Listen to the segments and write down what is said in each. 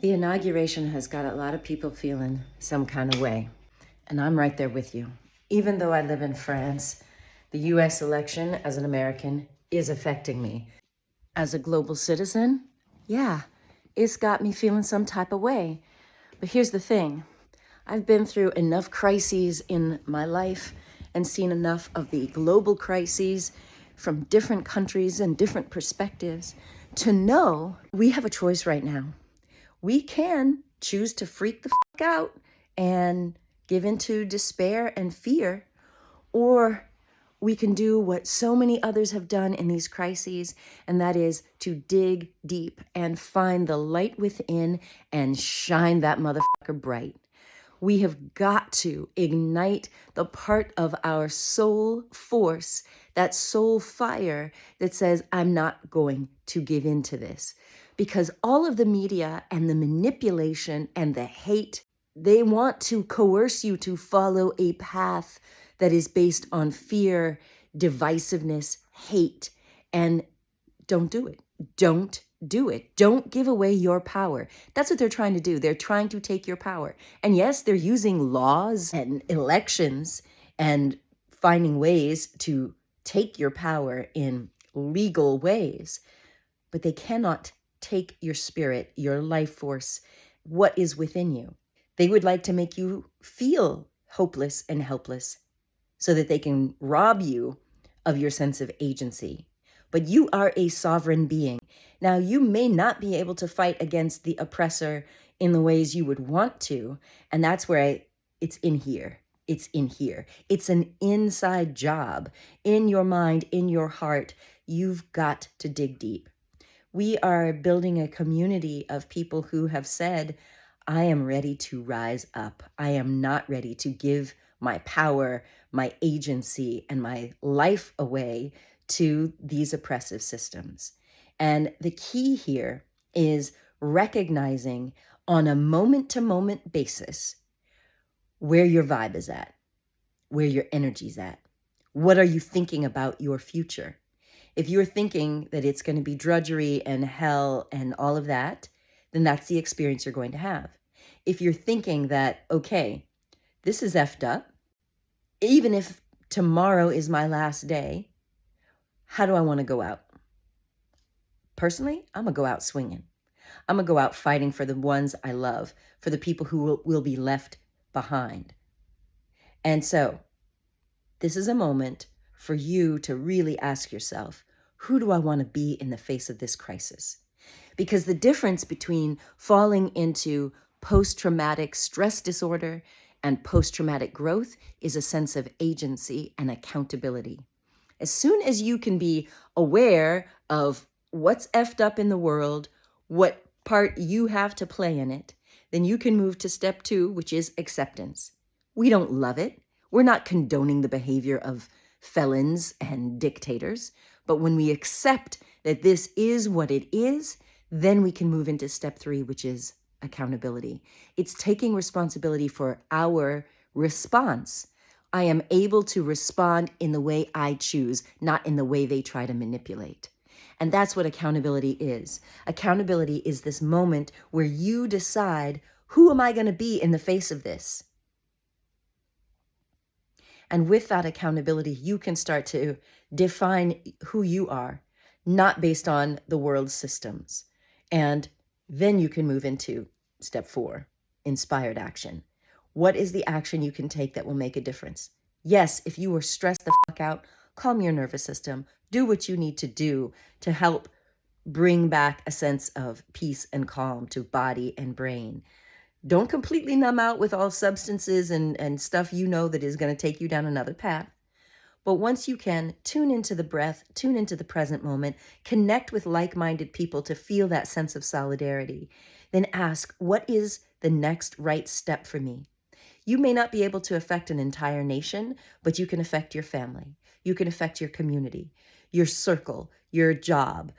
The inauguration has got a lot of people feeling some kind of way, and I'm right there with you. Even though I live in France, the US election as an American is affecting me. As a global citizen, yeah, it's got me feeling some type of way. But here's the thing. I've been through enough crises in my life and seen enough of the global crises from different countries and different perspectives to know we have a choice right now. We can choose to freak the fuck out and give into despair and fear, or we can do what so many others have done in these crises, and that is to dig deep and find the light within and shine that motherfucker bright. We have got to ignite the part of our soul force, that soul fire that says, I'm not going to give in to this. Because all of the media and the manipulation and the hate, they want to coerce you to follow a path that is based on fear, divisiveness, hate, and don't do it. Don't do it. Don't give away your power. That's what they're trying to do. They're trying to take your power. And yes, they're using laws and elections and finding ways to take your power in legal ways, but they cannot take your spirit, your life force, what is within you. They would like to make you feel hopeless and helpless so that they can rob you of your sense of agency. But you are a sovereign being. Now, you may not be able to fight against the oppressor in the ways you would want to, and that's where it's in here. It's in here. It's an inside job. In your mind, in your heart, you've got to dig deep. We are building a community of people who have said, I am ready to rise up. I am not ready to give my power, my agency, and my life away to these oppressive systems. And the key here is recognizing on a moment-to-moment basis where your vibe is at, where your energy's at. What are you thinking about your future? If you're thinking that it's going to be drudgery and hell and all of that, then that's the experience you're going to have. If you're thinking that, okay, this is effed up, even if tomorrow is my last day, how do I want to go out? Personally, I'm going to go out swinging. I'm going to go out fighting for the ones I love, for the people who will be left behind. And so this is a moment for you to really ask yourself, who do I want to be in the face of this crisis? Because the difference between falling into post-traumatic stress disorder and post-traumatic growth is a sense of agency and accountability. As soon as you can be aware of what's effed up in the world, what part you have to play in it, then you can move to step 2, which is acceptance. We don't love it. We're not condoning the behavior of felons and dictators. But when we accept that this is what it is, then we can move into step 3, which is accountability. It's taking responsibility for our response. I am able to respond in the way I choose, not in the way they try to manipulate. And that's what accountability is. Accountability is this moment where you decide, who am I going to be in the face of this? And with that accountability, you can start to define who you are, not based on the world's systems. And then you can move into step 4, inspired action. What is the action you can take that will make a difference? Yes, if you were stressed the fuck out, calm your nervous system. Do what you need to do to help bring back a sense of peace and calm to body and brain. Don't completely numb out with all substances and stuff you know that is going to take you down another path. But once you can, tune into the breath, tune into the present moment, connect with like-minded people to feel that sense of solidarity. Then ask, what is the next right step for me? You may not be able to affect an entire nation, but you can affect your family. You can affect your community, your circle, your job.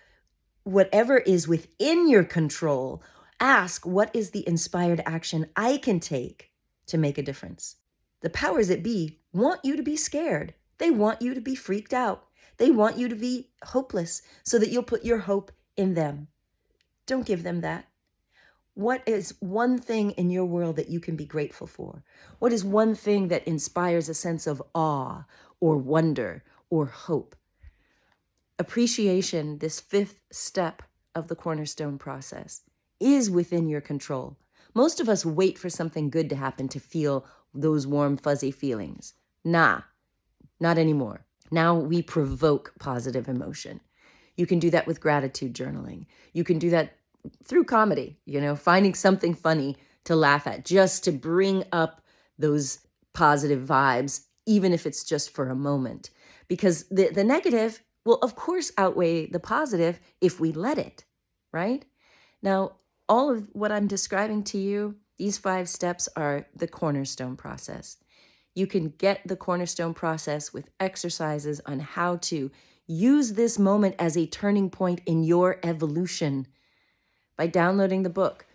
Whatever is within your control, ask, what is the inspired action I can take to make a difference? The powers that be want you to be scared. They want you to be freaked out. They want you to be hopeless so that you'll put your hope in them. Don't give them that. What is one thing in your world that you can be grateful for? What is one thing that inspires a sense of awe or wonder or hope? Appreciation, this fifth step of the cornerstone process, is within your control. Most of us wait for something good to happen to feel those warm, fuzzy feelings. Nah, not anymore. Now we provoke positive emotion. You can do that with gratitude journaling. You can do that through comedy, finding something funny to laugh at, just to bring up those positive vibes, even if it's just for a moment. Because the negative will, of course, outweigh the positive if we let it, right? Now, all of what I'm describing to you, these 5 steps are the cornerstone process. You can get the cornerstone process with exercises on how to use this moment as a turning point in your evolution by downloading the book,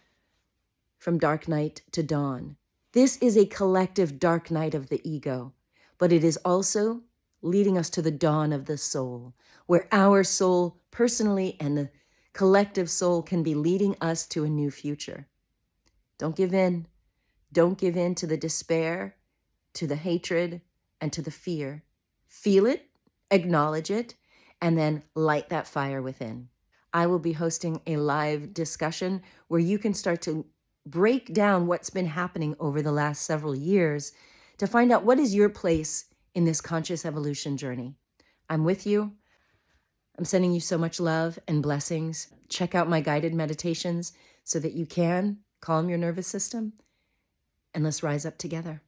From Dark Night to Dawn. This is a collective dark night of the ego, but it is also leading us to the dawn of the soul, where our soul personally and the collective soul can be leading us to a new future. Don't give in. Don't give in to the despair, to the hatred, and to the fear. Feel it, acknowledge it, and then light that fire within. I will be hosting a live discussion where you can start to break down what's been happening over the last several years to find out what is your place in this conscious evolution journey. I'm with you. I'm sending you so much love and blessings. Check out my guided meditations so that you can calm your nervous system, and let's rise up together.